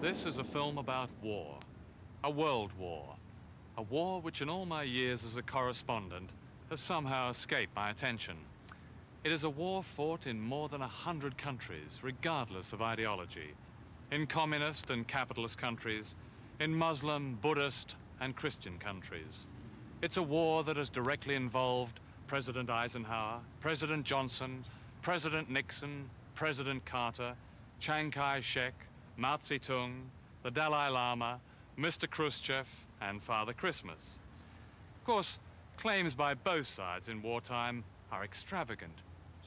This is a film about war, a world war, a war which in all my years as a correspondent has somehow escaped my attention. It is a war fought in more than 100 countries, regardless of ideology, in communist and capitalist countries, in Muslim, Buddhist and Christian countries. It's a war that has directly involved President Eisenhower, President Johnson, President Nixon, President Carter, Chiang Kai-shek, Mao Zedong, the Dalai Lama, Mr. Khrushchev, and Father Christmas. Of course, claims by both sides in wartime are extravagant,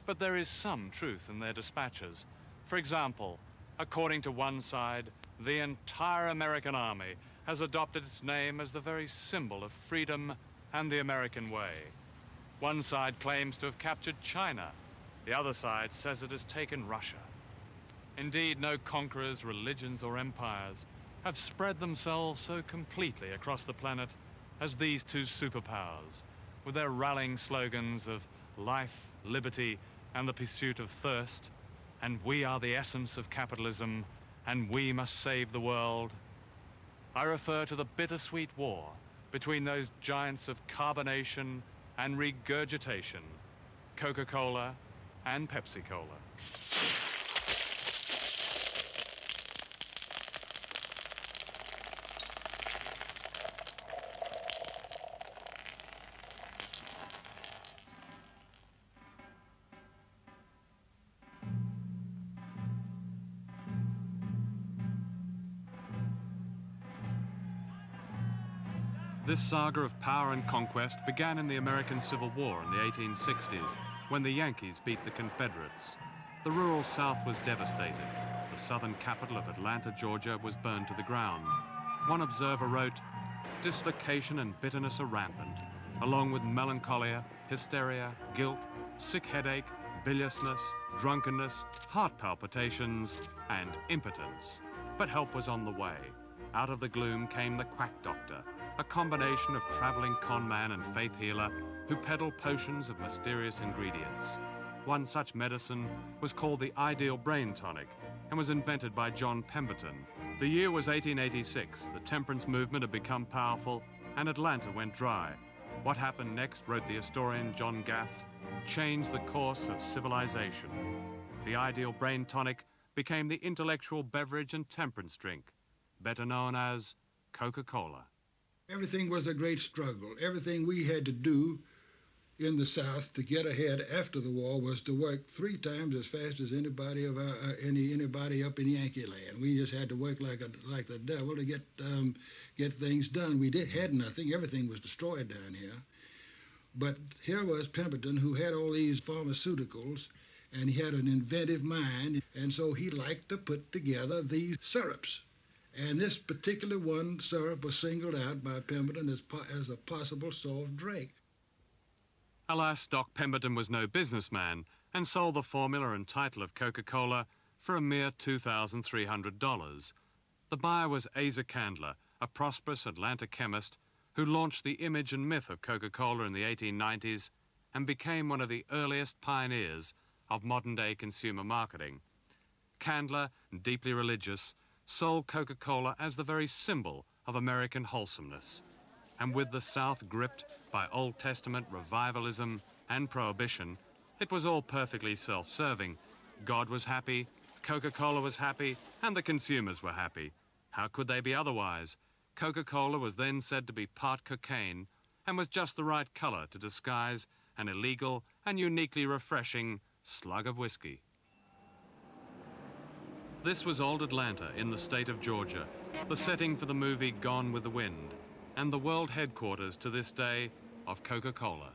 but there is some truth in their dispatches. For example, according to one side, the entire American army has adopted its name as the very symbol of freedom and the American way. One side claims to have captured China. The other side says it has taken Russia. Indeed, no conquerors, religions, or empires have spread themselves so completely across the planet as these two superpowers, with their rallying slogans of life, liberty, and the pursuit of thirst, and we are the essence of capitalism, and we must save the world. I refer to the bittersweet war between those giants of carbonation and regurgitation, Coca Cola and Pepsi Cola. This saga of power and conquest began in the American Civil War in the 1860s, when the Yankees beat the Confederates. The rural South was devastated. The southern capital of Atlanta, Georgia, was burned to the ground. One observer wrote, "Dislocation and bitterness are rampant, along with melancholia, hysteria, guilt, sick headache, biliousness, drunkenness, heart palpitations, and impotence." But help was on the way. Out of the gloom came the quack doctor, a combination of traveling conman and faith healer who peddled potions of mysterious ingredients. One such medicine was called the ideal brain tonic and was invented by John Pemberton. The year was 1886. The temperance movement had become powerful and Atlanta went dry. What happened next, wrote the historian John Gaff, changed the course of civilization. The ideal brain tonic became the intellectual beverage and temperance drink, better known as Coca Cola. Everything was a great struggle. Everything we had to do in the South to get ahead after the war was to work 3 times as fast as anybody up in Yankee land. We just had to work like the devil to get things done. We had nothing. Everything was destroyed down here. But here was Pemberton, who had all these pharmaceuticals, and he had an inventive mind, and so he liked to put together these syrups. And this particular one syrup was singled out by Pemberton as a possible soft drink. Alas, Doc Pemberton was no businessman and sold the formula and title of Coca-Cola for a mere $2,300. The buyer was Asa Candler, a prosperous Atlanta chemist who launched the image and myth of Coca-Cola in the 1890s and became one of the earliest pioneers of modern-day consumer marketing. Candler, deeply religious, sold Coca-Cola as the very symbol of American wholesomeness. And with the South gripped by Old Testament revivalism and prohibition, it was all perfectly self-serving. God was happy, Coca-Cola was happy, and the consumers were happy. How could they be otherwise? Coca-Cola was then said to be part cocaine and was just the right color to disguise an illegal and uniquely refreshing slug of whiskey. This was old Atlanta in the state of Georgia, the setting for the movie Gone with the Wind, and the world headquarters to this day of Coca-Cola.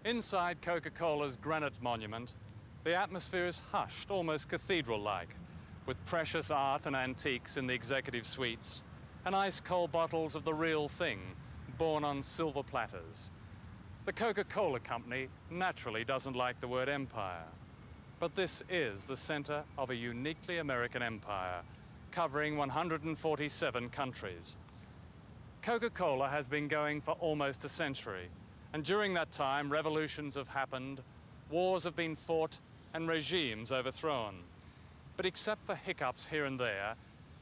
Inside Coca-Cola's granite monument, the atmosphere is hushed, almost cathedral-like, with precious art and antiques in the executive suites, and ice-cold bottles of the real thing, borne on silver platters. The Coca-Cola Company naturally doesn't like the word empire. But this is the center of a uniquely American empire, covering 147 countries. Coca-Cola has been going for almost a century, and during that time, revolutions have happened, wars have been fought, and regimes overthrown. But except for hiccups here and there,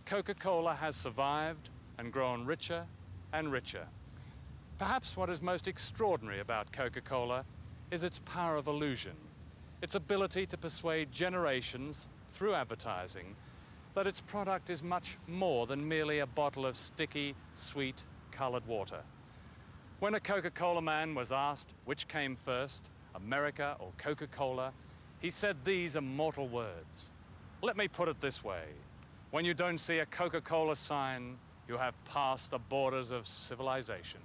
Coca-Cola has survived and grown richer and richer. Perhaps what is most extraordinary about Coca-Cola is its power of illusion, its ability to persuade generations through advertising that its product is much more than merely a bottle of sticky, sweet, colored water. When a Coca-Cola man was asked which came first, America or Coca-Cola, he said these immortal words. Let me put it this way. When you don't see a Coca-Cola sign, you have passed the borders of civilization.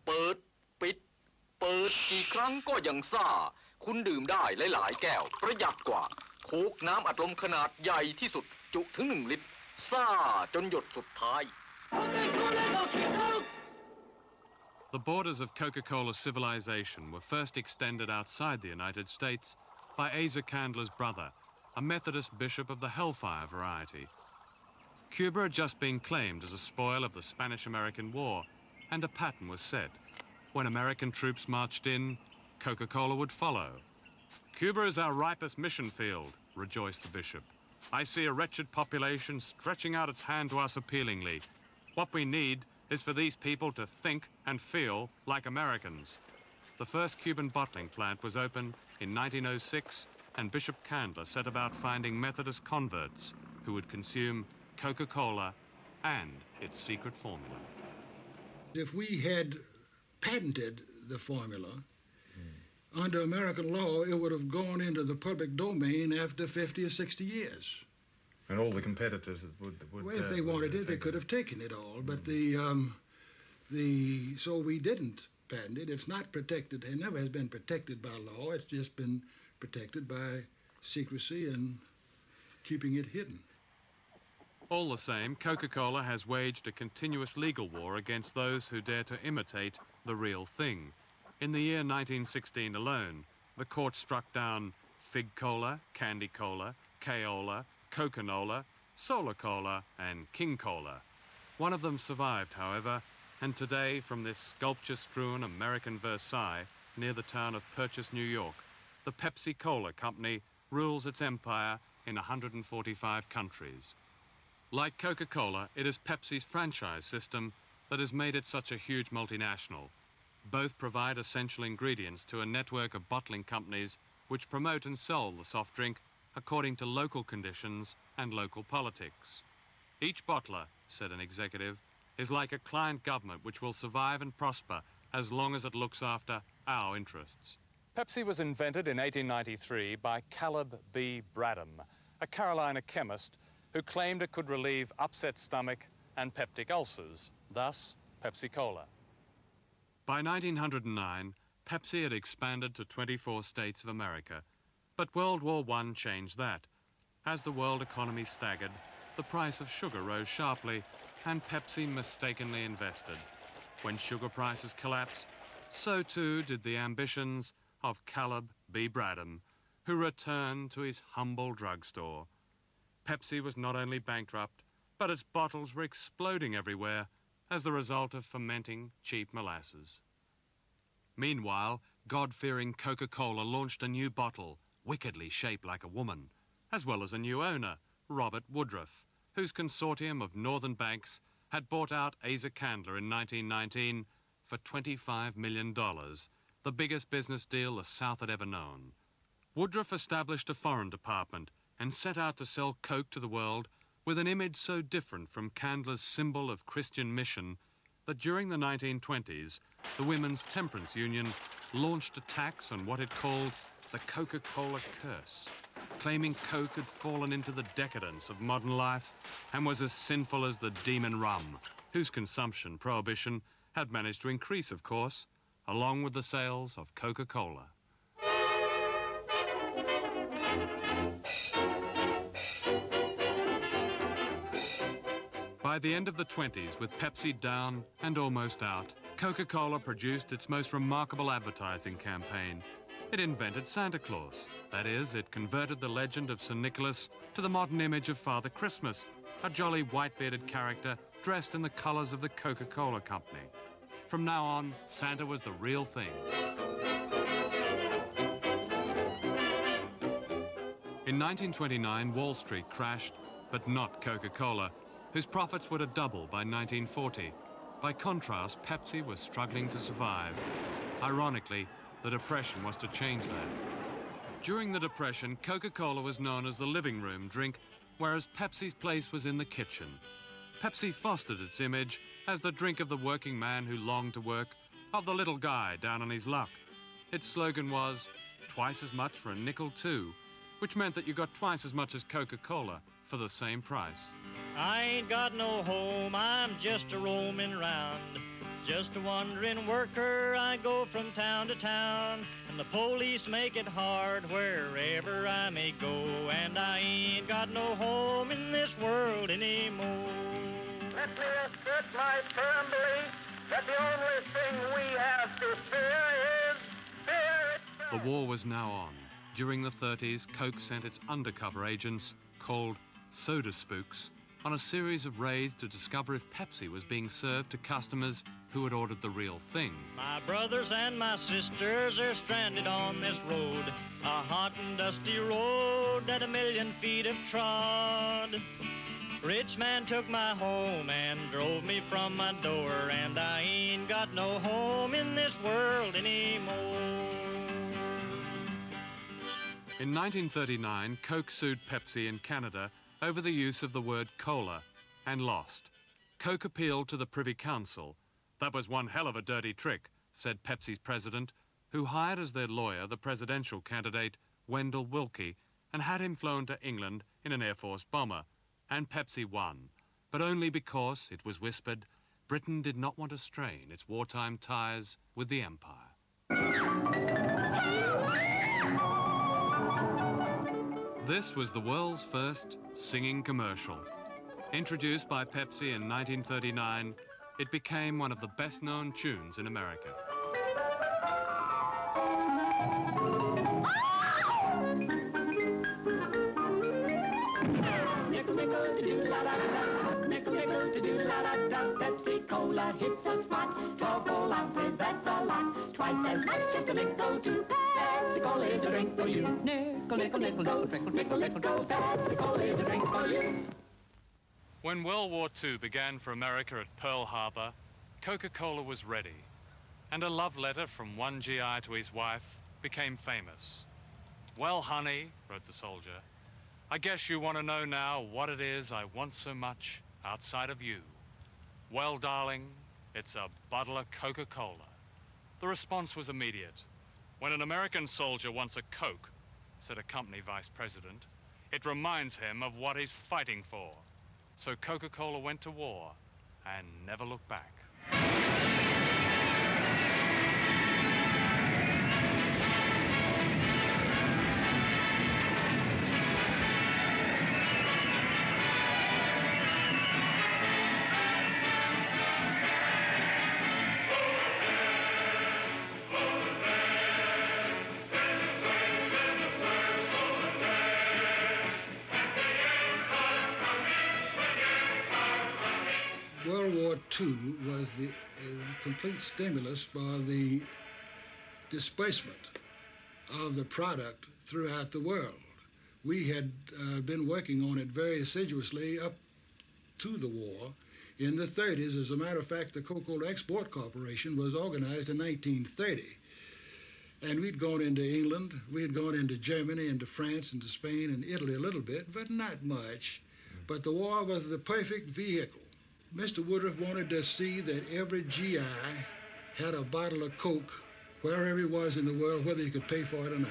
เปิดปิดเปิดกี่ครั้งก็ยังซ่าคุณดื่มได้หลายๆแก้วประหยัดกว่าโค้กน้ำอัดลมขนาดใหญ่ที่สุดจุถึง1 ลิตรซ่าจนหยดสุดท้าย The borders of Coca-Cola civilization were first extended outside the United States by Asa Candler's brother, a Methodist bishop of the Hellfire variety. Cuba had just been claimed as a spoil of the Spanish-American War, and a pattern was set. When American troops marched in, Coca-Cola would follow. Cuba is our ripest mission field, rejoiced the bishop. I see a wretched population stretching out its hand to us appealingly. What we need is for these people to think and feel like Americans. The first Cuban bottling plant was opened in 1906, and Bishop Candler set about finding Methodist converts who would consume Coca-Cola and its secret formula. If we had patented the formula, under American law, it would have gone into the public domain after 50 or 60 years. And all the competitors would well, if they wanted it, they could have taken it all. But so we didn't patent it. It's not protected. It never has been protected by law. It's just been protected by secrecy and keeping it hidden. All the same, Coca-Cola has waged a continuous legal war against those who dare to imitate the real thing. In the year 1916 alone, the court struck down Fig Cola, Candy Cola, K-Ola, Coca-Nola, Solar Cola, and King Cola. One of them survived, however, and today, from this sculpture-strewn American Versailles near the town of Purchase, New York, the Pepsi Cola Company rules its empire in 145 countries. Like Coca-Cola, it is Pepsi's franchise system that has made it such a huge multinational. Both provide essential ingredients to a network of bottling companies which promote and sell the soft drink according to local conditions and local politics. Each bottler, said an executive, is like a client government which will survive and prosper as long as it looks after our interests. Pepsi was invented in 1893 by Caleb B. Bradham, a Carolina chemist who claimed it could relieve upset stomach and peptic ulcers, thus Pepsi Cola. By 1909, Pepsi had expanded to 24 states of America, but World War I changed that. As the world economy staggered, the price of sugar rose sharply, and Pepsi mistakenly invested. When sugar prices collapsed, so too did the ambitions of Caleb B. Bradham, who returned to his humble drugstore. Pepsi was not only bankrupt, but its bottles were exploding everywhere as the result of fermenting cheap molasses. Meanwhile, God-fearing Coca-Cola launched a new bottle, wickedly shaped like a woman, as well as a new owner, Robert Woodruff, whose consortium of northern banks had bought out Asa Candler in 1919 for $25 million, the biggest business deal the South had ever known. Woodruff established a foreign department and set out to sell Coke to the world with an image so different from Candler's symbol of Christian mission that during the 1920s, the Women's Temperance Union launched attacks on what it called the Coca-Cola curse, claiming Coke had fallen into the decadence of modern life and was as sinful as the demon rum, whose consumption prohibition had managed to increase, of course, along with the sales of Coca-Cola. By the end of the 20s, with Pepsi down and almost out, Coca-Cola produced its most remarkable advertising campaign. It invented Santa Claus. That is, it converted the legend of St. Nicholas to the modern image of Father Christmas, a jolly white-bearded character dressed in the colors of the Coca-Cola Company. From now on, Santa was the real thing. In 1929, Wall Street crashed, but not Coca Cola, whose profits were to double by 1940. By contrast, Pepsi was struggling to survive. Ironically, the Depression was to change that. During the Depression, Coca Cola was known as the living room drink, whereas Pepsi's place was in the kitchen. Pepsi fostered its image as the drink of the working man who longed to work, of the little guy down on his luck. Its slogan was, "Twice as much for a nickel too," which meant that you got twice as much as Coca-Cola for the same price. I ain't got no home, I'm just a roaming round. Just a wandering worker, I go from town to town. And the police make it hard wherever I may go. And I ain't got no home in this world anymore. Let me assert my firm belief that the only thing we have to fear is fear itself. The war was now on. During the 30s, Coke sent its undercover agents, called soda spooks, on a series of raids to discover if Pepsi was being served to customers who had ordered the real thing. My brothers and my sisters are stranded on this road, a hot and dusty road that 1,000,000 feet have trod. Rich man took my home and drove me from my door, and I ain't got no home in this world anymore. In 1939, Coke sued Pepsi in Canada over the use of the word cola, and lost. Coke appealed to the Privy Council. "That was one hell of a dirty trick," said Pepsi's president, who hired as their lawyer the presidential candidate, Wendell Willkie, and had him flown to England in an Air Force bomber. And Pepsi won, but only because, it was whispered, Britain did not want to strain its wartime ties with the Empire. This was the world's first singing commercial. Introduced by Pepsi in 1939, it became one of the best-known tunes in America. Nickel, nickel, to-do-la-da-da. Nickel, nickel, to-do-la-da-da. Pepsi Cola hits a spot. 12 full ounces, that's a lot. Twice as much, just a nickel too. Pepsi Cola is a drink for you. Nickel, nickel, nickel, nickel, nickel, nickel, nickel. Pepsi Cola is a drink for you. When World War II began for America at Pearl Harbor, Coca-Cola was ready, and a love letter from one GI to his wife became famous. "Well, honey," wrote the soldier, "I guess you want to know now what it is I want so much outside of you. Well, darling, it's a bottle of Coca-Cola." The response was immediate. "When an American soldier wants a Coke," said a company vice president, "it reminds him of what he's fighting for." So Coca-Cola went to war and never looked back. World War II was the complete stimulus for the displacement of the product throughout the world. We had been working on it very assiduously up to the war. In the 30s, as a matter of fact, the Coca-Cola Export Corporation was organized in 1930. And we'd gone into England, we had gone into Germany, into France, into Spain, and Italy a little bit, but not much. But the war was the perfect vehicle. Mr. Woodruff wanted to see that every GI had a bottle of Coke wherever he was in the world, whether he could pay for it or not.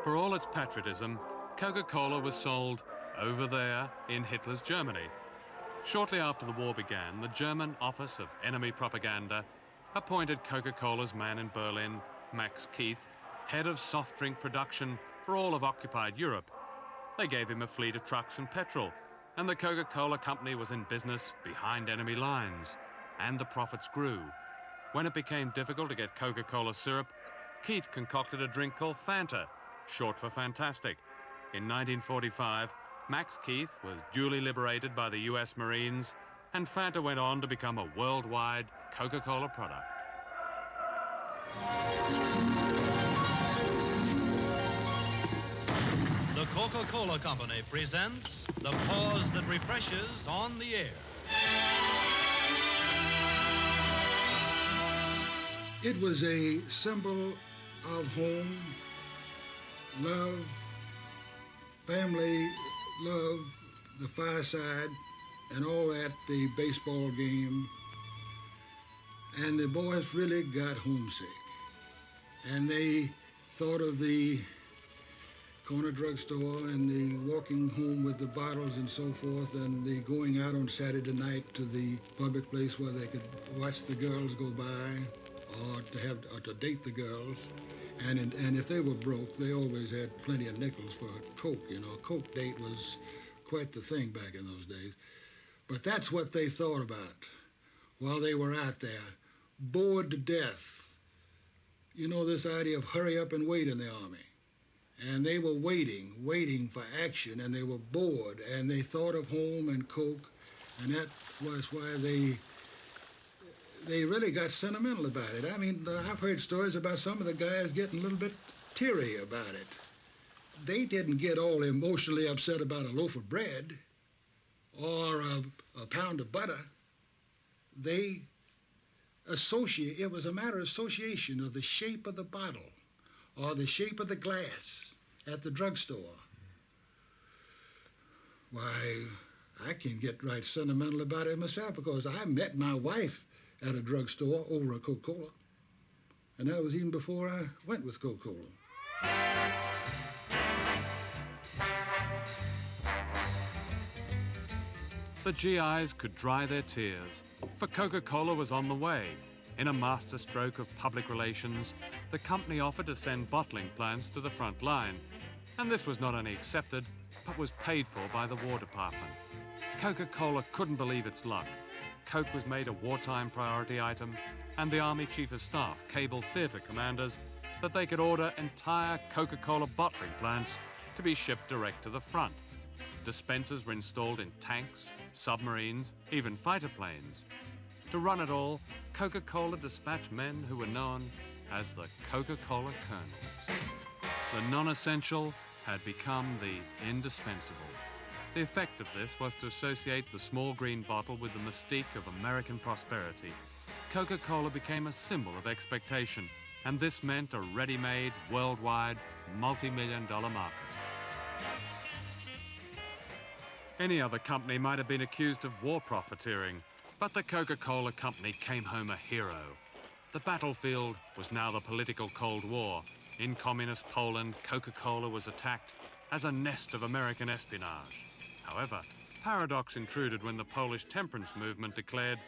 For all its patriotism, Coca-Cola was sold over there in Hitler's Germany. Shortly after the war began, the German Office of Enemy Propaganda appointed Coca-Cola's man in Berlin, Max Keith, head of soft drink production for all of occupied Europe. They gave him a fleet of trucks and petrol, and the Coca-Cola company was in business behind enemy lines, and the profits grew. When it became difficult to get Coca-Cola syrup, Keith concocted a drink called Fanta, short for fantastic. In 1945, Max Keith was duly liberated by the US Marines, and Fanta went on to become a worldwide Coca-Cola product. The Coca-Cola Company presents The Pause That Refreshes on the Air. It was a symbol of home, love, family, love, the fireside, and all that, the baseball game. And the boys really got homesick. And they thought of the corner drugstore and the walking home with the bottles and so forth, and the going out on Saturday night to the public place where they could watch the girls go by, or to date the girls. And if they were broke, they always had plenty of nickels for Coke. You know, a Coke date was quite the thing back in those days. But that's what they thought about while they were out there, bored to death. You know, this idea of hurry up and wait in the Army. And they were waiting for action, and they were bored, and they thought of home and Coke, and that was why they really got sentimental about it. I mean, I've heard stories about some of the guys getting a little bit teary about it. They didn't get all emotionally upset about a loaf of bread or a pound of butter. It was a matter of association of the shape of the bottle or the shape of the glass at the drugstore. Why, I can get right sentimental about it myself because I met my wife at a drugstore over a Coca-Cola. And that was even before I went with Coca-Cola. The GIs could dry their tears, for Coca-Cola was on the way. In a masterstroke of public relations, the company offered to send bottling plants to the front line. And this was not only accepted, but was paid for by the War Department. Coca-Cola couldn't believe its luck. Coke was made a wartime priority item, and the Army Chief of Staff cabled theater commanders that they could order entire Coca-Cola bottling plants to be shipped direct to the front. Dispensers were installed in tanks, submarines, even fighter planes. To run it all, Coca-Cola dispatched men who were known as the Coca-Cola Colonels. The non-essential had become the indispensable. The effect of this was to associate the small green bottle with the mystique of American prosperity. Coca-Cola became a symbol of expectation, and this meant a ready-made, worldwide, multi-million-dollar market. Any other company might have been accused of war profiteering, but the Coca-Cola Company came home a hero. The battlefield was now the political Cold War. In communist Poland, Coca-Cola was attacked as a nest of American espionage. However, paradox intruded when the Polish temperance movement declared,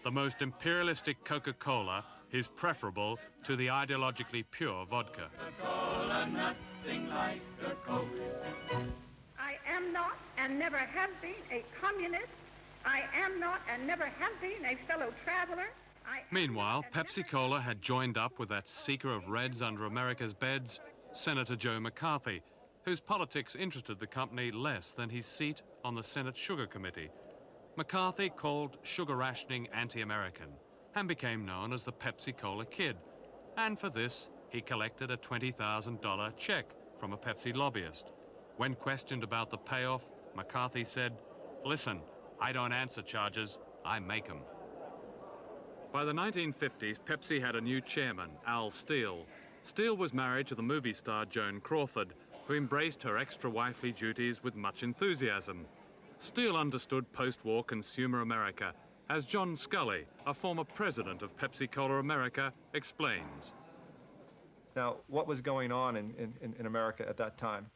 "The most imperialistic Coca-Cola is preferable to the ideologically pure vodka." Coca-Cola, nothing like a Coke. I am not and never have been a communist. I am not and never have been a fellow traveler. Meanwhile, Pepsi-Cola had joined up with that seeker of reds under America's beds, Senator Joe McCarthy, whose politics interested the company less than his seat on the Senate Sugar Committee. McCarthy called sugar rationing anti-American and became known as the Pepsi-Cola Kid. And for this, he collected a $20,000 check from a Pepsi lobbyist. When questioned about the payoff, McCarthy said, "Listen, I don't answer charges, I make them." By the 1950s, Pepsi had a new chairman, Al Steele. Steele was married to the movie star Joan Crawford, who embraced her extra wifely duties with much enthusiasm. Steele understood post-war consumer America, as John Scully, a former president of Pepsi-Cola America, explains. Now, what was going on in America at that time?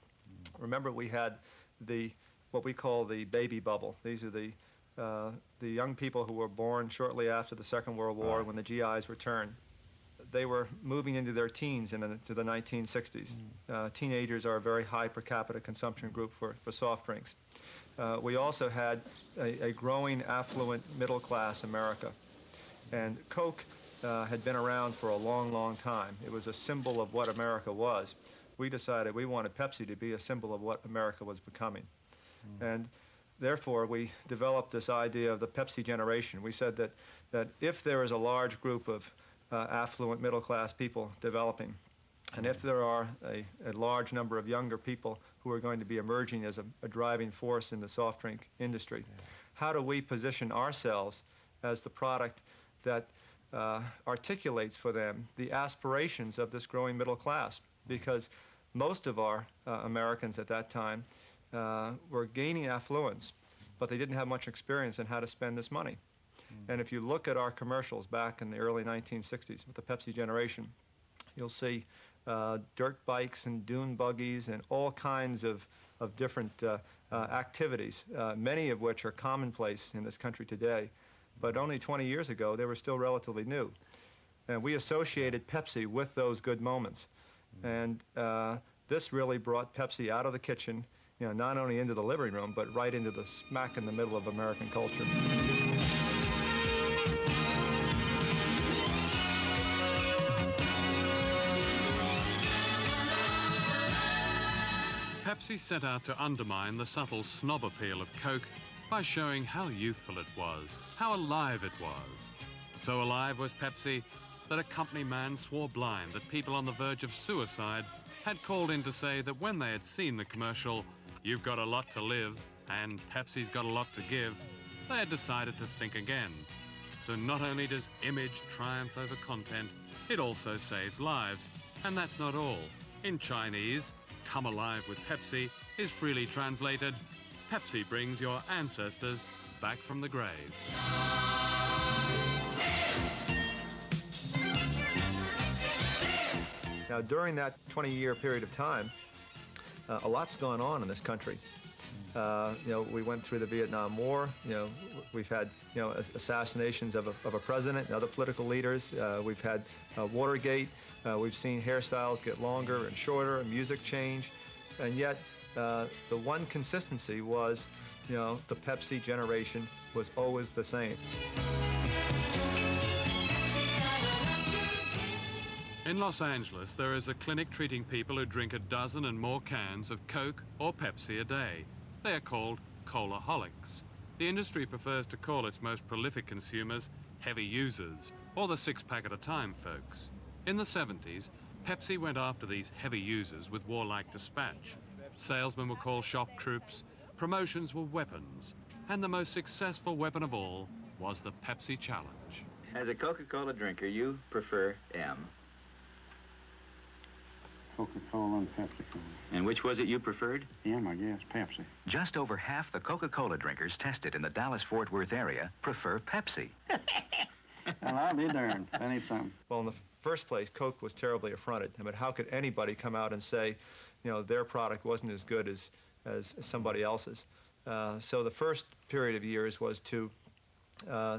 Remember, we had what we call the baby bubble. These are the young people who were born shortly after the Second World War when the GIs returned. they were moving into their teens to the 1960s. Teenagers are a very high per capita consumption group for soft drinks. We also had a growing affluent middle class America. And Coke had been around for a long, long time. It was a symbol of what America was. We decided we wanted Pepsi to be a symbol of what America was becoming. And therefore, we developed this idea of the Pepsi generation. We said that if there is a large group of affluent middle-class people developing, and if there are a large number of younger people who are going to be emerging as a driving force in the soft drink industry, how do we position ourselves as the product that articulates for them the aspirations of this growing middle class? Because most of our Americans at that time were gaining affluence, but they didn't have much experience in how to spend this money. And if you look at our commercials back in the early 1960s with the Pepsi generation, you'll see dirt bikes and dune buggies and all kinds of different activities, many of which are commonplace in this country today. But only 20 years ago, they were still relatively new. And we associated Pepsi with those good moments. And this really brought Pepsi out of the kitchen, not only into the living room, but right into the smack in the middle of American culture. Pepsi set out to undermine the subtle snob appeal of Coke by showing how youthful it was, how alive it was. So alive was Pepsi that a company man swore blind that people on the verge of suicide had called in to say that when they had seen the commercial, "You've got a lot to live," and "Pepsi's got a lot to give," they had decided to think again. So not only does image triumph over content, it also saves lives. And that's not all. In Chinese, "Come alive with Pepsi" is freely translated, "Pepsi brings your ancestors back from the grave." Now, during that 20-year period of time, a lot's gone on in this country. We went through the Vietnam War. We've had assassinations of a president and other political leaders. We've had Watergate. We've seen hairstyles get longer and shorter, and music change, and yet the one consistency was, the Pepsi generation was always the same. In Los Angeles, there is a clinic treating people who drink a dozen and more cans of Coke or Pepsi a day. They are called cola-holics. The industry prefers to call its most prolific consumers heavy users, or the six-pack at a time folks. In the 70s, Pepsi went after these heavy users with warlike dispatch. Salesmen were called shock troops, promotions were weapons, and the most successful weapon of all was the Pepsi Challenge. As a Coca-Cola drinker, you prefer M. Coca-Cola and Pepsi-Cola. And which was it you preferred? M, I guess, Pepsi. Just over half the Coca-Cola drinkers tested in the Dallas-Fort Worth area prefer Pepsi. Well, I'll be darned. That ain't something. Well, in the first place, Coke was terribly affronted. I mean, how could anybody come out and say, their product wasn't as good as somebody else's? So the first period of years was to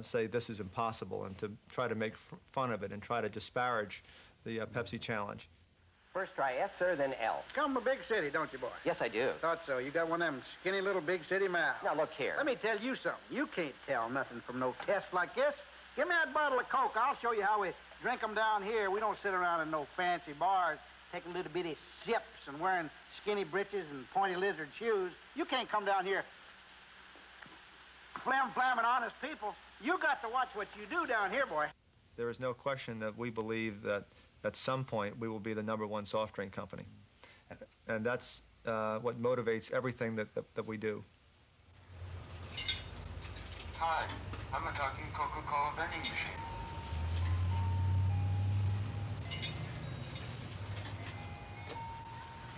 say this is impossible and to try to make fun of it and try to disparage the Pepsi Challenge. First try S, sir, then L. Come from a big city, don't you, boy? Yes, I do. Thought so. You got one of them skinny little big city mouths. Now, look here. Let me tell you something. You can't tell nothing from no test like this. Give me that bottle of Coke. I'll show you how we drink them down here. We don't sit around in no fancy bars taking little bitty sips and wearing skinny breeches and pointy lizard shoes. You can't come down here flam-flamming honest people. You got to watch what you do down here, boy. There is no question that we believe that at some point we will be the #1 soft drink company. And that's what motivates everything that we do. Hi, I'm a talking Coca-Cola vending machine.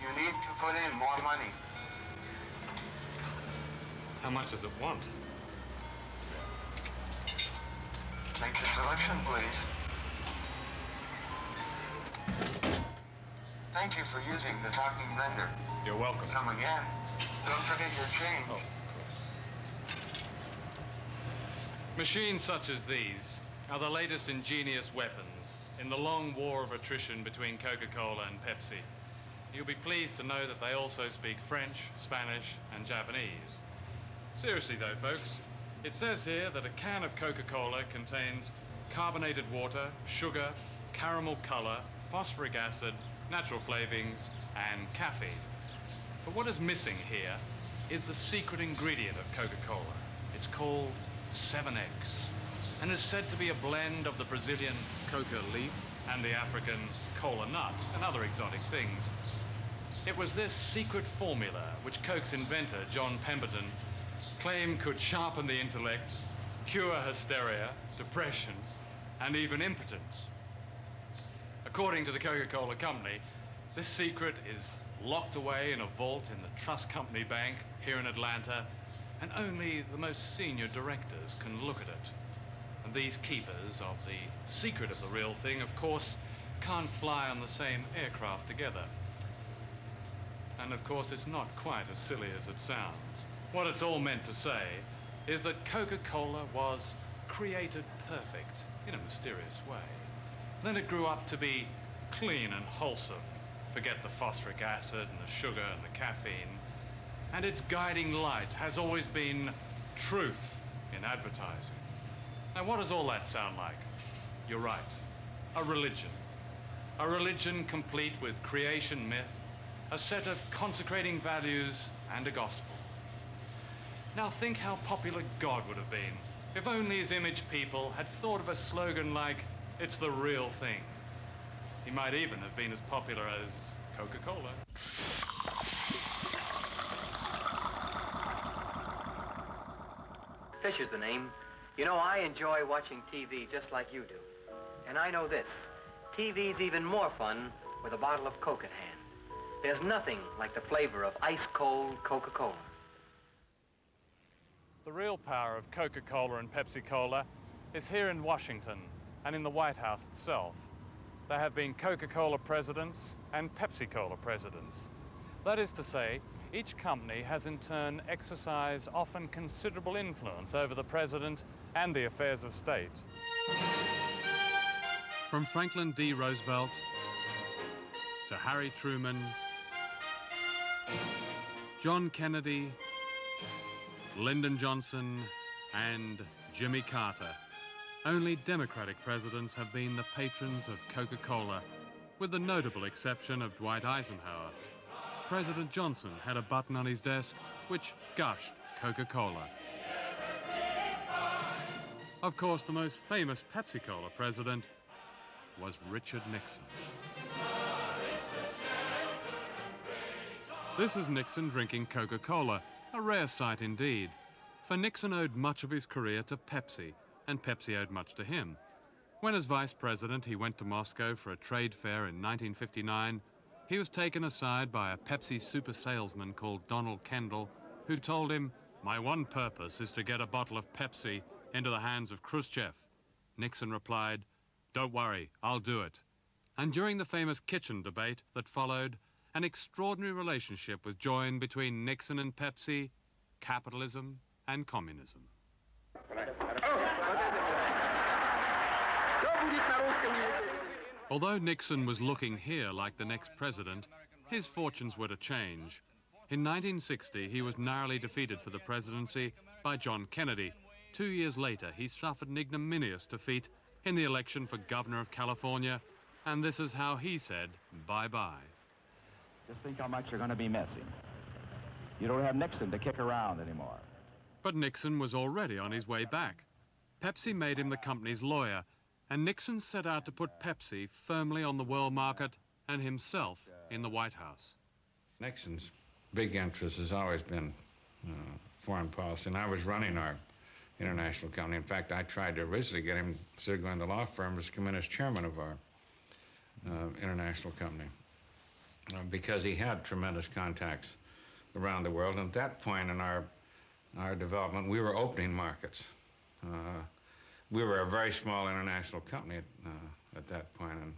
You need to put in more money. How much does it want? Make your selection, please. Thank you for using the talking vendor. You're welcome. Come again. Don't forget your change. Oh, of course. Machines such as these are the latest ingenious weapons in the long war of attrition between Coca-Cola and Pepsi. You'll be pleased to know that they also speak French, Spanish, and Japanese. Seriously though, folks, it says here that a can of Coca-Cola contains carbonated water, sugar, caramel color, phosphoric acid, natural flavorings, and caffeine. But what is missing here is the secret ingredient of Coca-Cola. It's called 7X, and is said to be a blend of the Brazilian coca leaf and the African cola nut and other exotic things. It was this secret formula which Coke's inventor, John Pemberton, claimed could sharpen the intellect, cure hysteria, depression, and even impotence. According to the Coca-Cola Company, this secret is locked away in a vault in the Trust Company Bank here in Atlanta, and only the most senior directors can look at it. And these keepers of the secret of the real thing, of course, can't fly on the same aircraft together. And of course, it's not quite as silly as it sounds. What it's all meant to say is that Coca-Cola was created perfect in a mysterious way. Then it grew up to be clean and wholesome. Forget the phosphoric acid and the sugar and the caffeine. And its guiding light has always been truth in advertising. Now, what does all that sound like? You're right, a religion. A religion complete with creation myth, a set of consecrating values, and a gospel. Now think how popular God would have been if only his image people had thought of a slogan like, "It's the real thing." He might even have been as popular as Coca-Cola. Fisher's the name. You know, I enjoy watching TV just like you do. And I know this, TV's even more fun with a bottle of Coke at hand. There's nothing like the flavor of ice-cold Coca-Cola. The real power of Coca-Cola and Pepsi-Cola is here in Washington and in the White House itself. There have been Coca-Cola presidents and Pepsi-Cola presidents. That is to say, each company has in turn exercised often considerable influence over the president and the affairs of state. From Franklin D. Roosevelt to Harry Truman, John Kennedy, Lyndon Johnson, and Jimmy Carter, only Democratic presidents have been the patrons of Coca-Cola, with the notable exception of Dwight Eisenhower. President Johnson had a button on his desk which gushed Coca-Cola. Of course, the most famous Pepsi-Cola president was Richard Nixon. This is Nixon drinking Coca-Cola, a rare sight indeed. For Nixon owed much of his career to Pepsi, and Pepsi owed much to him. When as vice president he went to Moscow for a trade fair in 1959, he was taken aside by a Pepsi super salesman called Donald Kendall, who told him, "My one purpose is to get a bottle of Pepsi into the hands of Khrushchev." Nixon replied, "Don't worry, I'll do it." And during the famous kitchen debate that followed, an extraordinary relationship was joined between Nixon and Pepsi, capitalism and communism. Although Nixon was looking here like the next president, his fortunes were to change. In 1960, he was narrowly defeated for the presidency by John Kennedy. 2 years later, he suffered an ignominious defeat in the election for governor of California, and this is how he said bye-bye. Just think how much you're going to be missing. You don't have Nixon to kick around anymore. But Nixon was already on his way back. Pepsi made him the company's lawyer, and Nixon set out to put Pepsi firmly on the world market and himself in the White House. Nixon's big interest has always been foreign policy, and I was running our international company. In fact, I tried to originally get him, instead of going to the law firm, to come in as chairman of our international company, because he had tremendous contacts around the world. And at that point in our development, we were opening markets. We were a very small international company at that point, and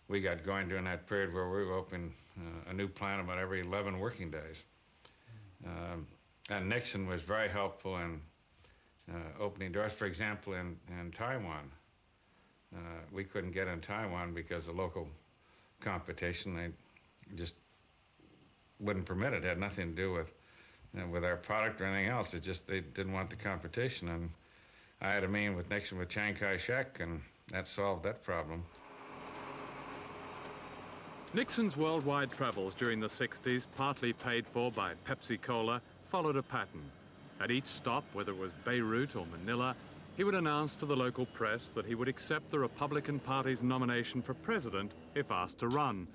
we got going during that period where we were opening a new plant about every 11 working days. And Nixon was very helpful in opening doors. For example, in Taiwan, we couldn't get in Taiwan because the local competition, they just wouldn't permit it. It had nothing to do with our product or anything else. It just, they didn't want the competition. And I had a meeting with Nixon with Chiang Kai-shek, and that solved that problem. Nixon's worldwide travels during the 60s, partly paid for by Pepsi Cola, followed a pattern. At each stop, whether it was Beirut or Manila, he would announce to the local press that he would accept the Republican Party's nomination for president if asked to run.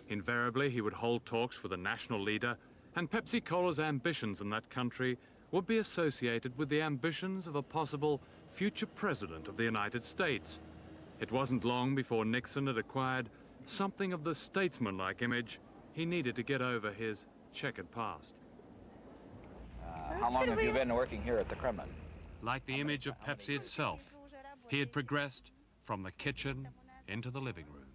Invariably, he would hold talks with a national leader, and Pepsi Cola's ambitions in that country would be associated with the ambitions of a possible future president of the United States. It wasn't long before Nixon had acquired something of the statesman-like image he needed to get over his checkered past. How long have you been working here at the Kremlin? Like the image of Pepsi itself, he had progressed from the kitchen into the living room.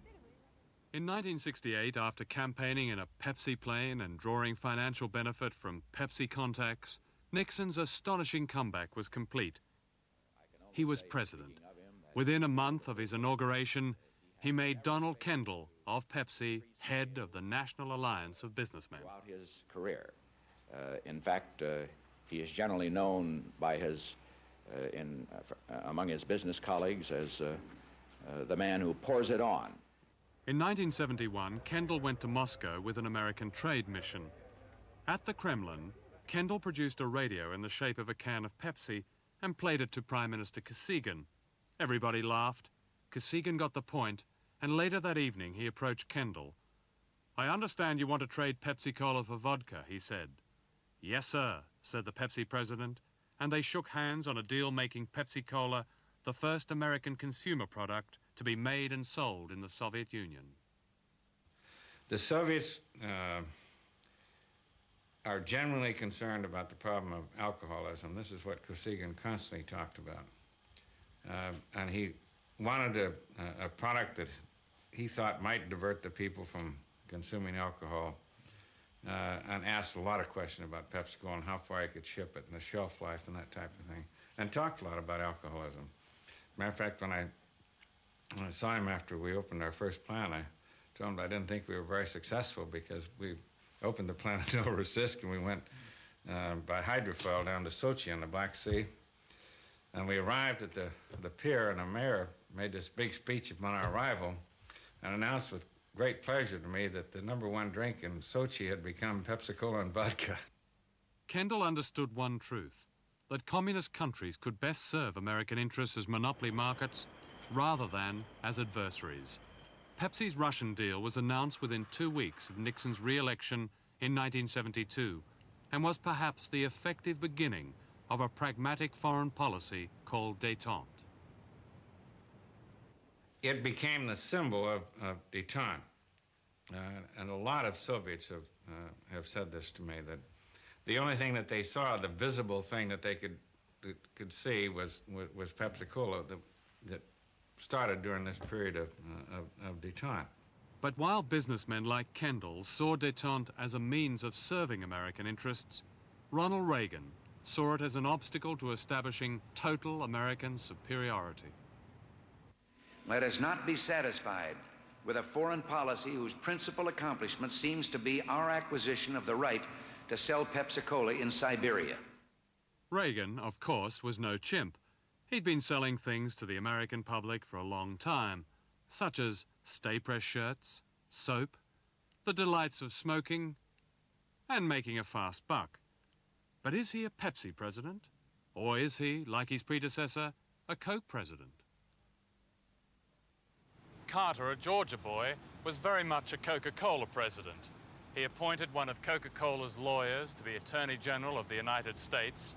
In 1968, after campaigning in a Pepsi plane and drawing financial benefit from Pepsi contacts, Nixon's astonishing comeback was complete. He was president. Within a month of his inauguration, he made Donald Kendall of Pepsi head of the National Alliance of Businessmen. Throughout his career. In fact, he is generally known by his, among his business colleagues as the man who pours it on. In 1971, Kendall went to Moscow with an American trade mission. At the Kremlin, Kendall produced a radio in the shape of a can of Pepsi and played it to Prime Minister Kosygin. Everybody laughed. Kosygin got the point, and later that evening he approached Kendall. "I understand you want to trade Pepsi Cola for vodka," he said. "Yes, sir," said the Pepsi president, and they shook hands on a deal making Pepsi Cola the first American consumer product to be made and sold in the Soviet Union. The Soviets are generally concerned about the problem of alcoholism. This is what Kosygin constantly talked about. And he wanted a product that he thought might divert the people from consuming alcohol, and asked a lot of questions about Pepsi Cola and how far he could ship it and the shelf life and that type of thing, and talked a lot about alcoholism. Matter of fact, when I saw him after we opened our first plant, I told him I didn't think we were very successful because we opened the plant in Novorossiysk and we went by hydrofoil down to Sochi on the Black Sea. And we arrived at the pier, and the mayor made this big speech upon our arrival and announced with great pleasure to me that the #1 drink in Sochi had become Pepsi Cola and vodka. Kendall understood one truth, that communist countries could best serve American interests as monopoly markets rather than as adversaries. Pepsi's Russian deal was announced within 2 weeks of Nixon's re-election in 1972 and was perhaps the effective beginning of a pragmatic foreign policy called détente. It became the symbol of détente. And a lot of Soviets have said this to me, that the only thing that they saw, the visible thing that they could see was Pepsi Cola that started during this period of détente. But while businessmen like Kendall saw détente as a means of serving American interests, Ronald Reagan saw it as an obstacle to establishing total American superiority. Let us not be satisfied with a foreign policy whose principal accomplishment seems to be our acquisition of the right to sell Pepsi Cola in Siberia. Reagan, of course, was no chimp. He'd been selling things to the American public for a long time, such as stay-press shirts, soap, the delights of smoking, and making a fast buck. But is he a Pepsi president? Or is he, like his predecessor, a Coke president? Carter, a Georgia boy, was very much a Coca Cola president. He appointed one of Coca Cola's lawyers to be Attorney General of the United States,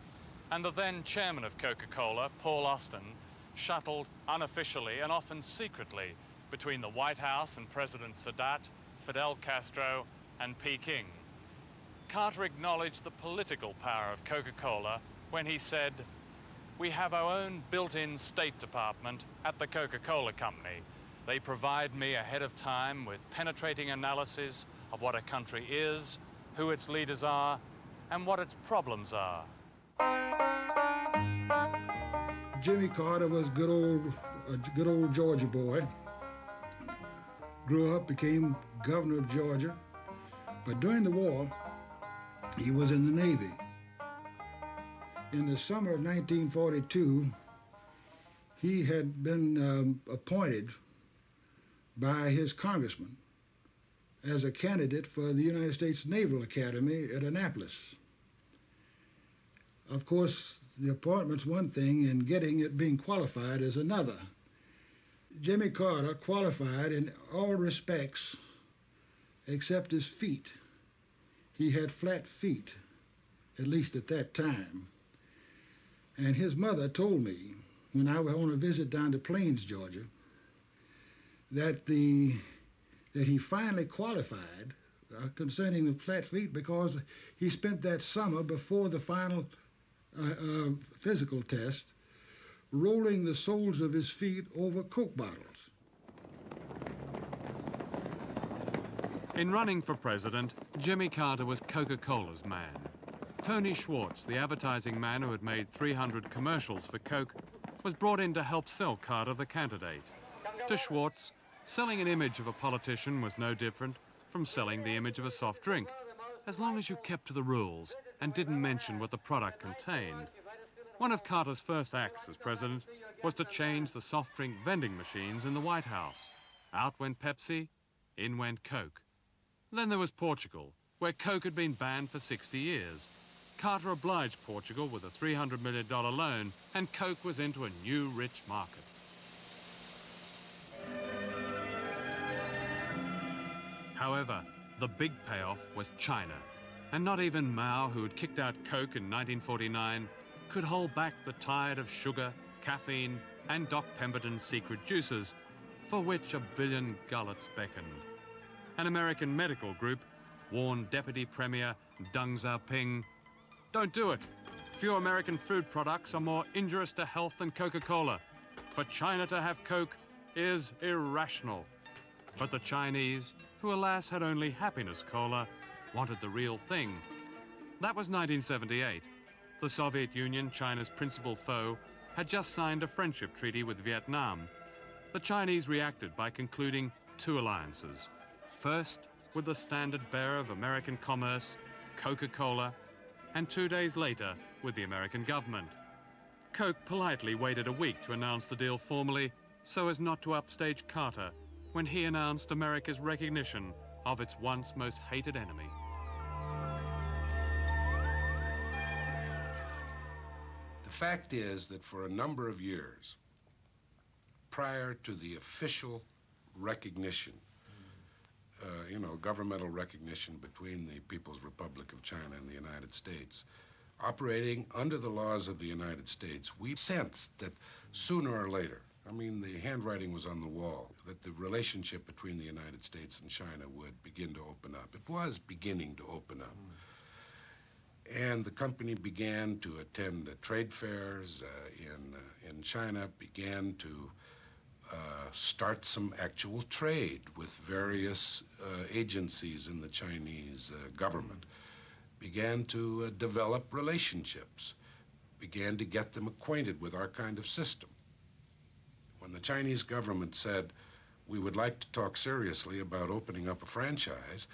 and the then chairman of Coca Cola, Paul Austin, shuttled unofficially and often secretly between the White House and President Sadat, Fidel Castro, and Peking. Carter acknowledged the political power of Coca Cola when he said, "We have our own built-in State Department at the Coca Cola Company. They provide me ahead of time with penetrating analysis of what a country is, who its leaders are, and what its problems are." Jimmy Carter was good old a good old Georgia boy. Grew up, became governor of Georgia. But during the war, he was in the Navy. In the summer of 1942, he had been appointed by his congressman as a candidate for the United States Naval Academy at Annapolis. Of course, the appointment's one thing and getting it, being qualified, is another. Jimmy Carter qualified in all respects except his feet. He had flat feet, at least at that time. And his mother told me, when I was on a visit down to Plains, Georgia, that he finally qualified concerning the flat feet because he spent that summer before the final physical test rolling the soles of his feet over Coke bottles. In running for president, Jimmy Carter was Coca-Cola's man. Tony Schwartz, the advertising man who had made 300 commercials for Coke, was brought in to help sell Carter the candidate. To Schwartz, selling an image of a politician was no different from selling the image of a soft drink, as long as you kept to the rules and didn't mention what the product contained. One of Carter's first acts as president was to change the soft drink vending machines in the White House. Out went Pepsi, in went Coke. Then there was Portugal, where Coke had been banned for 60 years. Carter obliged Portugal with a $300 million loan, and Coke was into a new rich market. However, the big payoff was China. And not even Mao, who had kicked out Coke in 1949, could hold back the tide of sugar, caffeine, and Doc Pemberton's secret juices, for which 1 billion gullets beckoned. An American medical group warned Deputy Premier Deng Xiaoping, "Don't do it. Few American food products are more injurious to health than Coca-Cola. For China to have Coke is irrational." But the Chinese, who alas had only happiness cola, wanted the real thing. That was 1978. The Soviet Union, China's principal foe, had just signed a friendship treaty with Vietnam. The Chinese reacted by concluding 2 alliances. First, with the standard bearer of American commerce, Coca-Cola, and 2 days later, with the American government. Coke politely waited a week to announce the deal formally, so as not to upstage Carter when he announced America's recognition of its once most hated enemy. The fact is that for a number of years, prior to the official recognition, governmental recognition between the People's Republic of China and the United States, operating under the laws of the United States, we sensed that sooner or later, the handwriting was on the wall, that the relationship between the United States and China would begin to open up. It was beginning to open up. And the company began to attend trade fairs in China, began to start some actual trade with various agencies in the Chinese government, began to develop relationships, began to get them acquainted with our kind of system. When the Chinese government said, we would like to talk seriously about opening up a franchise,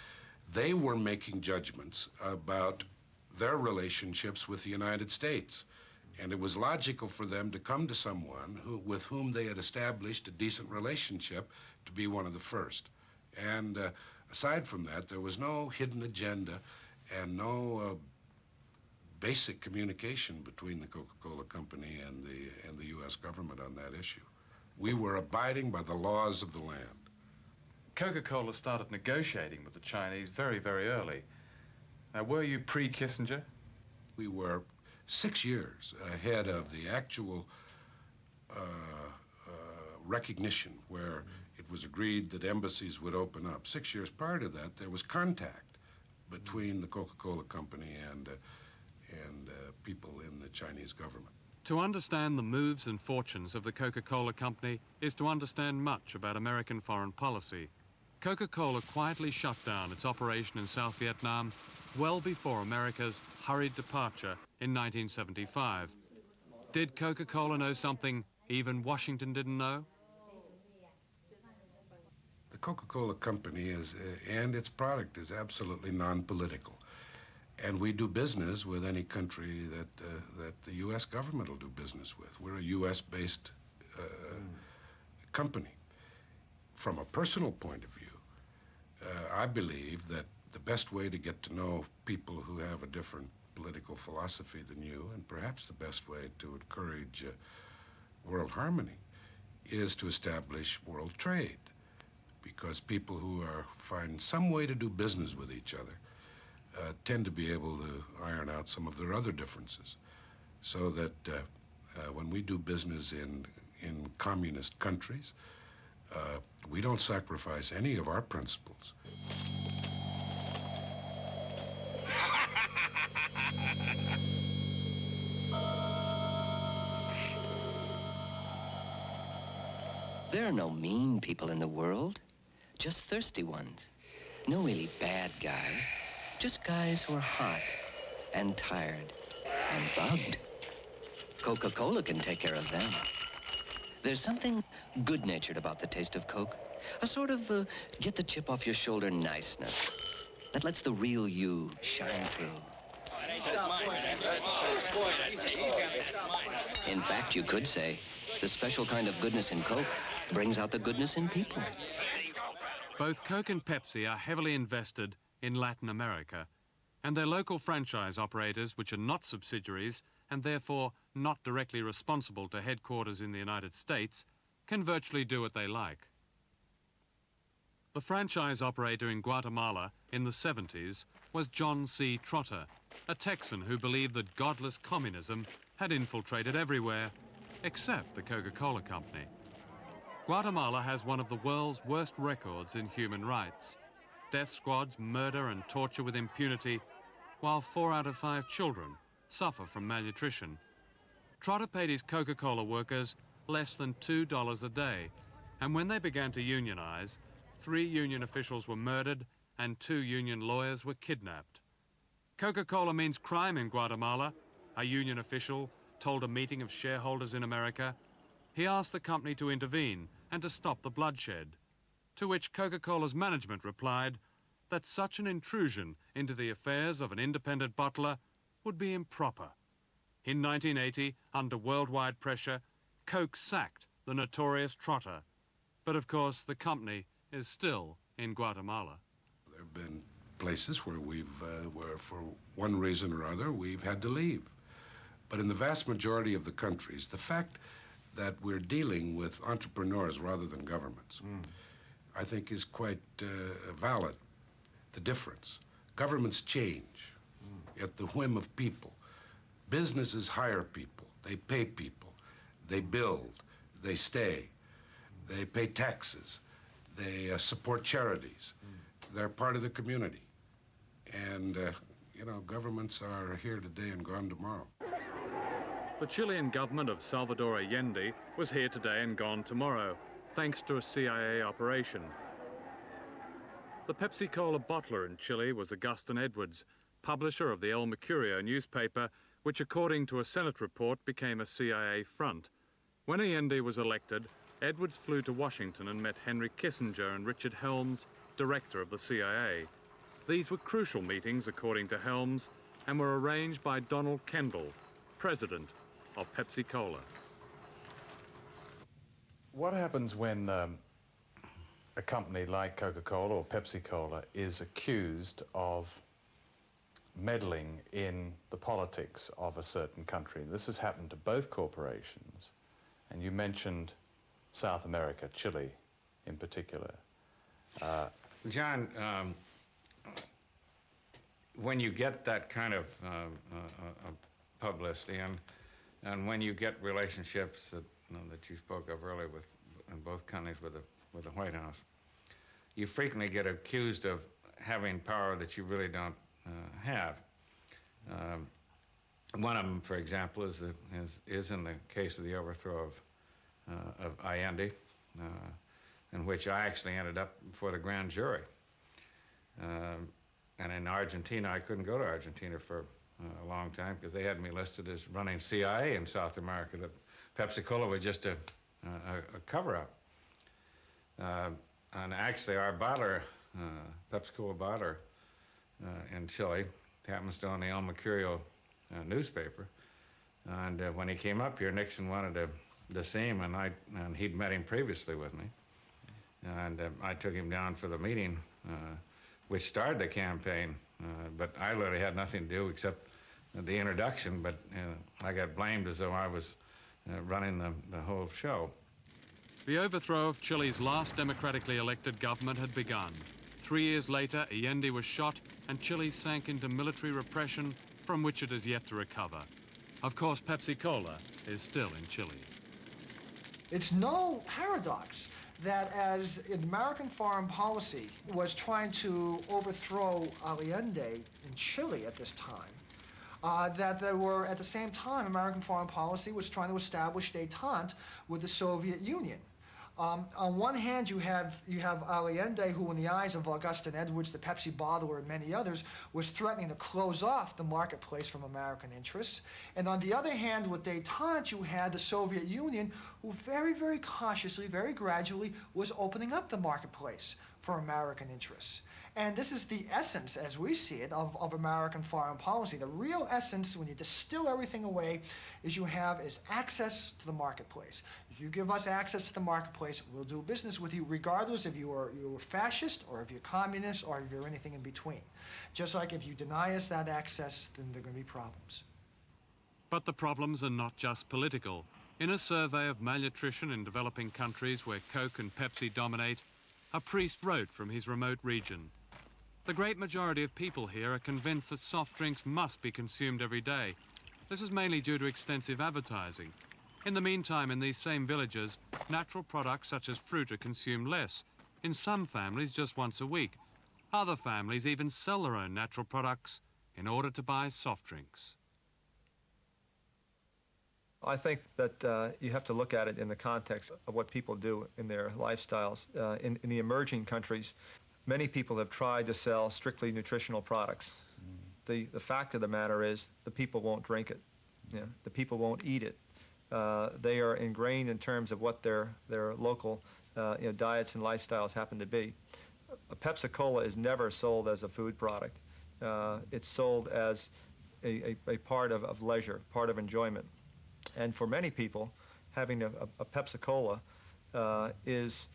they were making judgments about their relationships with the United States. And it was logical for them to come to someone with whom they had established a decent relationship to be one of the first. And aside from that, there was no hidden agenda and no basic communication between the Coca-Cola Company and the U.S. government on that issue. We were abiding by the laws of the land. Coca-Cola started negotiating with the Chinese very, very early. Now, were you pre-Kissinger? We were 6 years ahead of the actual recognition, where it was agreed that embassies would open up. 6 years prior to that, there was contact between the Coca-Cola Company and people in the Chinese government. To understand the moves and fortunes of the Coca-Cola Company is to understand much about American foreign policy. Coca-Cola quietly shut down its operation in South Vietnam well before America's hurried departure in 1975. Did Coca-Cola know something even Washington didn't know? The Coca Cola Company is, and its product is absolutely non-political. And we do business with any country that the U.S. government will do business with. We're a U.S.-based company. From a personal point of view, I believe that the best way to get to know people who have a different political philosophy than you, and perhaps the best way to encourage world harmony, is to establish world trade. Because people who find some way to do business with each other tend to be able to iron out some of their other differences. So that when we do business in communist countries, we don't sacrifice any of our principles. There are no mean people in the world, just thirsty ones. No really bad guys, just guys who are hot and tired and bugged. Coca Cola can take care of them. There's something good-natured about the taste of Coke, a sort of get the chip off your shoulder niceness that lets the real you shine through. In fact, you could say the special kind of goodness in Coke brings out the goodness in people. Both Coke and Pepsi are heavily invested in Latin America, and their local franchise operators, which are not subsidiaries and therefore not directly responsible to headquarters in the United States, can virtually do what they like. The franchise operator in Guatemala in the 70s was John C. Trotter, a Texan who believed that godless communism had infiltrated everywhere, except the Coca-Cola Company. Guatemala has one of the world's worst records in human rights. Death squads murder and torture with impunity, while 4 out of 5 children suffer from malnutrition. Trotter paid his Coca-Cola workers less than $2 a day, and when they began to unionize, 3 union officials were murdered and 2 union lawyers were kidnapped. Coca-Cola means crime in Guatemala, a union official told a meeting of shareholders in America. He asked the company to intervene and to stop the bloodshed, to which Coca-Cola's management replied that such an intrusion into the affairs of an independent bottler would be improper. In 1980, under worldwide pressure, Coke sacked the notorious Trotter. But of course, the company is still in Guatemala. There have been places where where for one reason or other, we've had to leave. But in the vast majority of the countries, the fact that we're dealing with entrepreneurs rather than governments, I think is quite valid. The difference. Governments change at the whim of people. Businesses hire people, they pay people, they build, they stay, they pay taxes, they support charities. They're part of the community. And, you know, governments are here today and gone tomorrow. The Chilean government of Salvador Allende was here today and gone tomorrow, thanks to a CIA operation. The Pepsi-Cola bottler in Chile was Augustin Edwards, publisher of the El Mercurio newspaper, which, according to a Senate report, became a CIA front. When Allende was elected, Edwards flew to Washington and met Henry Kissinger and Richard Helms, director of the CIA. These were crucial meetings, according to Helms, and were arranged by Donald Kendall, president of Pepsi-Cola. What happens when a company like Coca-Cola or Pepsi-Cola is accused of meddling in the politics of a certain country? This has happened to both corporations, and you mentioned South America, Chile in particular. John, when you get that kind of publicity, and when you get relationships that, that you spoke of earlier in both countries with the White House, you frequently get accused of having power that you really don't have. One of them, for example, is in the case of the overthrow of Allende, in which I actually ended up before the grand jury. And in Argentina, I couldn't go to Argentina for a long time because they had me listed as running CIA in South America. Pepsi Cola was just a cover-up. And actually, our bottler, Pepsi Cola bottler in Chile, happens to own the El Mercurio newspaper. And when he came up here, Nixon wanted to see him, and he'd met him previously with me. And I took him down for the meeting, which started the campaign, but I literally had nothing to do except the introduction, but I got blamed as though I was running the whole show. The overthrow of Chile's last democratically elected government had begun. 3 years later, Allende was shot, and Chile sank into military repression from which it is yet to recover. Of course, Pepsi Cola is still in Chile. It's no paradox that as American foreign policy was trying to overthrow Allende in Chile at this time, that there were, at the same time, American foreign policy was trying to establish détente with the Soviet Union. On one hand, you have Allende, who in the eyes of Augustin Edwards, the Pepsi bottler, and many others, was threatening to close off the marketplace from American interests. And on the other hand, with détente, you had the Soviet Union, who very, very cautiously, very gradually, was opening up the marketplace for American interests. And this is the essence, as we see it, of American foreign policy. The real essence, when you distill everything away, is access to the marketplace. If you give us access to the marketplace, we'll do business with you, regardless if you're fascist, or if you're communist, or if you're anything in between. Just like if you deny us that access, then there are going to be problems. But the problems are not just political. In a survey of malnutrition in developing countries where Coke and Pepsi dominate, a priest wrote from his remote region. The great majority of people here are convinced that soft drinks must be consumed every day. This is mainly due to extensive advertising. In the meantime, in these same villages, natural products such as fruit are consumed less. In some families, just once a week. Other families even sell their own natural products in order to buy soft drinks. I think that you have to look at it in the context of what people do in their lifestyles. In the emerging countries, many people have tried to sell strictly nutritional products. The fact of the matter is the people won't drink it. Yeah, the people won't eat it. They are ingrained in terms of what their local diets and lifestyles happen to be. A Pepsi Cola is never sold as a food product. It's sold as a part of leisure, part of enjoyment. And for many people, having a Pepsi Cola is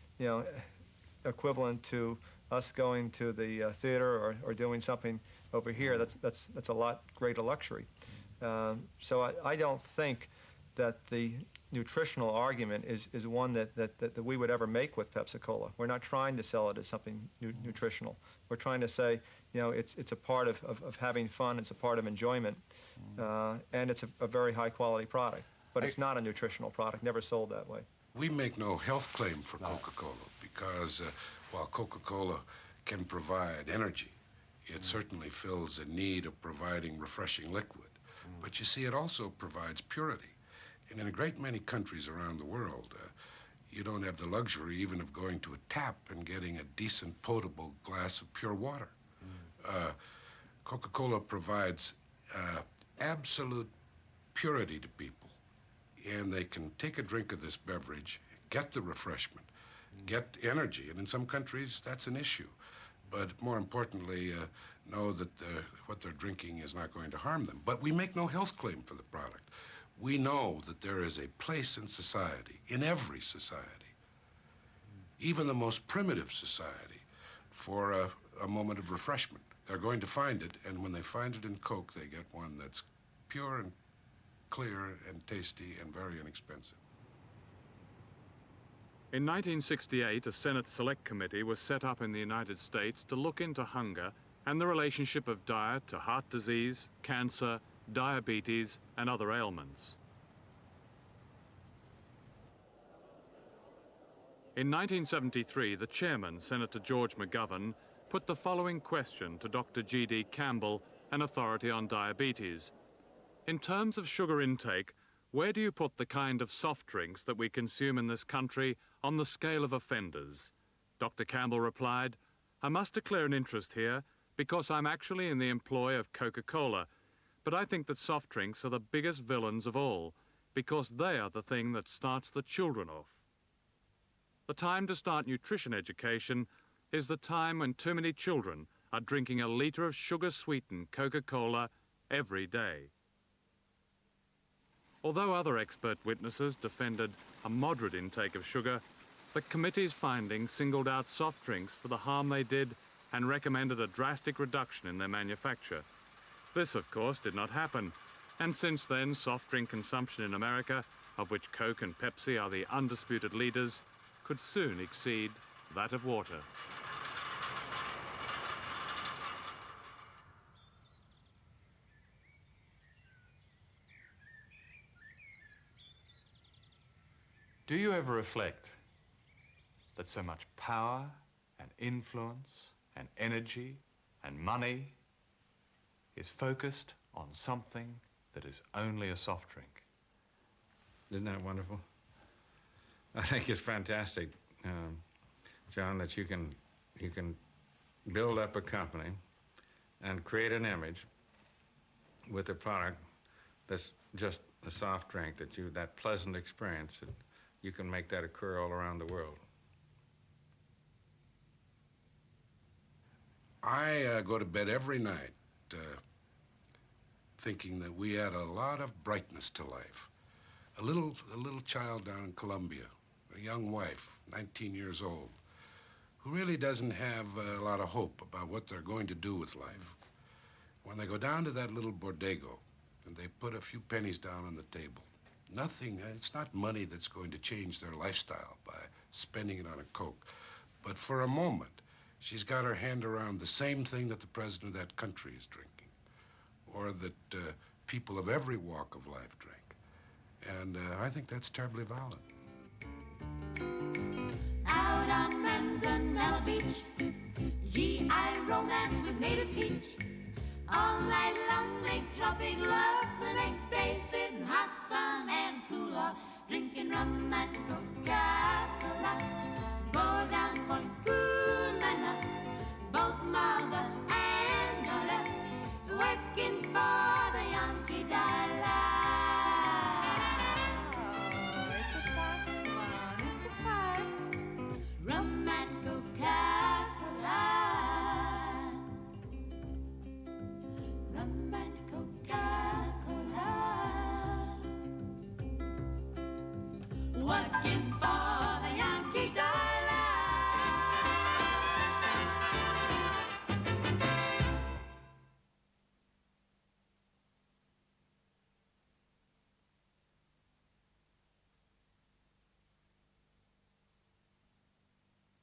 equivalent to us going to the theater or doing something over here. That's a lot greater luxury. So I don't think that the nutritional argument is one that we would ever make with Pepsi Cola. We're not trying to sell it as something nutritional. We're trying to say, it's a part of having fun, it's a part of enjoyment, and it's a very high quality product. But it's not a nutritional product, never sold that way. We make no health claim for Coca-Cola because while Coca-Cola can provide energy, it certainly fills a need of providing refreshing liquid. But you see, it also provides purity. And in a great many countries around the world, you don't have the luxury even of going to a tap and getting a decent, potable glass of pure water. Coca-Cola provides absolute purity to people, and they can take a drink of this beverage, get the refreshment, get energy, and in some countries that's an issue. But more importantly, know that what they're drinking is not going to harm them. But we make no health claim for the product. We know that there is a place in society, in every society, even the most primitive society, for a moment of refreshment. They're going to find it, and when they find it in Coke, they get one that's pure and clear and tasty and very inexpensive. In 1968, a Senate Select Committee was set up in the United States to look into hunger and the relationship of diet to heart disease, cancer, diabetes, and other ailments. In 1973, the chairman, Senator George McGovern, put the following question to Dr. G.D. Campbell, an authority on diabetes. In terms of sugar intake, where do you put the kind of soft drinks that we consume in this country on the scale of offenders? Dr. Campbell replied, I must declare an interest here because I'm actually in the employ of Coca Cola, but I think that soft drinks are the biggest villains of all. because they are the thing that starts the children off. The time to start nutrition education is the time when too many children are drinking a litre of sugar-sweetened Coca Cola every day. Although other expert witnesses defended a moderate intake of sugar, the committee's findings singled out soft drinks for the harm they did and recommended a drastic reduction in their manufacture. This, of course, did not happen, and since then, soft drink consumption in America, of which Coke and Pepsi are the undisputed leaders, could soon exceed that of water. Do you ever reflect that so much power and influence and energy and money is focused on something that is only a soft drink? Isn't that wonderful? I think it's fantastic, John, that you can build up a company and create an image with a product that's just a soft drink, that pleasant experience, that you can make that occur all around the world. I go to bed every night thinking that we add a lot of brightness to life. A little child down in Colombia, a young wife, 19 years old, who really doesn't have a lot of hope about what they're going to do with life. When they go down to that little Bodego and they put a few pennies down on the table, nothing, it's not money that's going to change their lifestyle by spending it on a Coke. But for a moment, she's got her hand around the same thing that the president of that country is drinking, or that people of every walk of life drink. And I think that's terribly valid. Out on Manzanella Beach, GI romance with native peach. All night long make tropic love. The next day sitting hot sun and cool off, drinking rum and